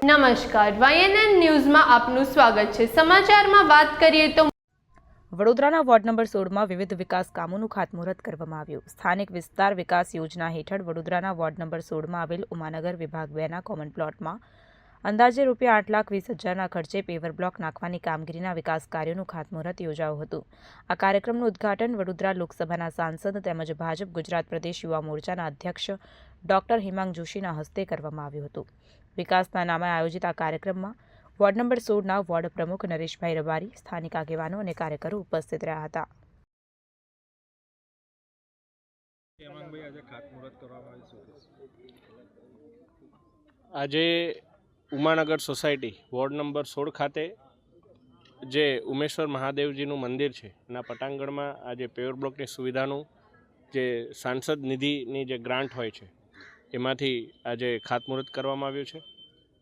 નમસ્કાર, YNN ન્યૂઝમાં આપનું સ્વાગત છે। સમાચારમાં વાત કરીએ તો વડોદરાના વોર્ડ નંબર 16માં વિવિધ વિકાસ કામોનું ખાતમુહૂર્ત કરવામાં આવ્યું। સ્થાનિક વિસ્તાર વિકાસ યોજના હેઠળ વડોદરાના વોર્ડ નંબર 16માં આવેલ ઉમાનગર વિભાગ 2ના કોમન પ્લોટમાં અંદાજે ₹8,20,000ના ખર્ચે પેવર બ્લોક નાખવાની કામગીરીના વિકાસ કાર્યોનું ખાતમુહૂર્ત યોજાયું હતું। આ કાર્યક્રમનું ઉદ્ઘાટન વડોદરા લોકસભાના સાંસદ તેમજ ભાજપ ગુજરાત પ્રદેશ યુવા મોરચાના અધ્યક્ષ ડોક્ટર હિમાંગ જોશીના હસ્તે કરવામાં આવ્યું હતું। વિકાસના નામે આયોજિત આ કાર્યક્રમમાં વોર્ડ નંબર 16ના વોર્ડ પ્રમુખ નરેશભાઈ રબારી, સ્થાનિક આગેવાનો અને કાર્યકરો ઉપસ્થિત રહ્યા હતા। આજે ઉમાનગર સોસાયટી વોર્ડ નંબર 16 ખાતે જે ઉમેશ્વર મહાદેવજીનું મંદિર છે એના પટાંગણમાં આજે પેવર બ્લોકની સુવિધાનું જે સાંસદ નિધિની જે ગ્રાન્ટ હોય છે એમાંથી આજે ખાતમુહૂર્ત કરવામાં આવ્યું છે।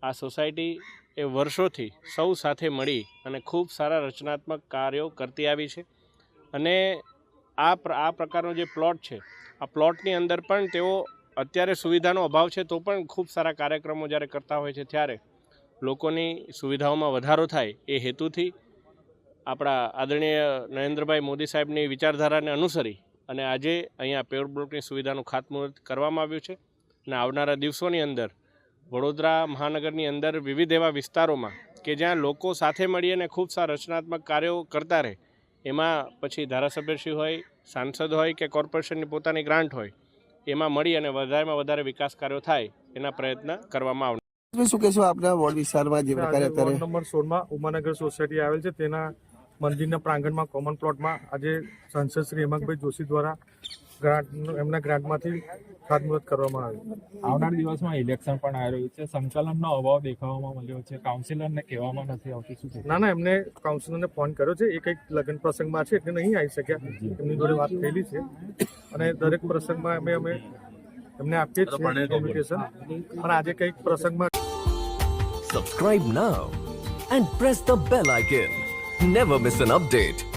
આ સોસાયટી એ વર્ષોથી સૌ સાથે મળી અને ખૂબ સારા રચનાત્મક કાર્યો કરતી આવી છે અને આ પ્રકારનો જે પ્લોટ છે આ પ્લોટની અંદર પણ તેઓ અત્યારે સુવિધાનો અભાવ છે તો પણ ખૂબ સારા કાર્યક્રમો જ્યારે કરતા હોય છે ત્યારે લોકોની સુવિધાઓમાં વધારો થાય એ હેતુથી આપણા આદરણીય નરેન્દ્રભાઈ મોદી સાહેબની વિચારધારાને અનુસરી અને આજે અહીંયા પેવર બ્લોકની સુવિધાનું ખાતમુહૂર્ત કરવામાં આવ્યું છે અને આવનારા દિવસોની અંદર વડોદરા મહાનગરની અંદર વિવિધ એવા વિસ્તારોમાં કે જ્યાં લોકો સાથે મળી અને ખૂબ સારા રચનાત્મક કાર્યો કરતા રહે એમાં પછી ધારાસભ્યશ્રી હોય, સાંસદ હોય કે કોર્પોરેશનની પોતાની ગ્રાન્ટ હોય એમાં મળી અને વધારેમાં વધારે વિકાસ કાર્યો થાય એના પ્રયત્ન કરવામાં આવશે। શું કહેશો આપના વોર્ડ વિસ્તારમાં જે પ્રકારે વોર્ડ નંબર 16માં ઉમાનગર સોસાયટી આવેલ છે તેના મંદિરના પ્રાંગણમાં કોમન પ્લોટમાં આજે સાંસદ શ્રી હિમાંગભાઈ જોશી દ્વારા એમના ગ્રાન્ટમાંથી ખાતમુહૂર્ત કરવામાં આવ્યું। આવનાર દિવસમાં ઇલેક્શન પણ આવી રહ્યું છે, સંકલનનો અભાવ દેખાવામાં મળ્યો છે, કાઉન્સિલરને કહેવામાં નથી આવતું, શું છે? ના એમને કાઉન્સિલરને ફોન કર્યો છે, એ કંઈક લગ્ન પ્રસંગમાં છે એટલે નહીં આવી શક્યા, એમની જોડે વાત થયેલી છે અને દરેક પ્રસંગમાં અમે એમને આપીએ જ છીએ કોમ્યુનિકેશન, પણ આજે કંઈક પ્રસંગમાં Subscribe now and press the bell icon. Never miss an update.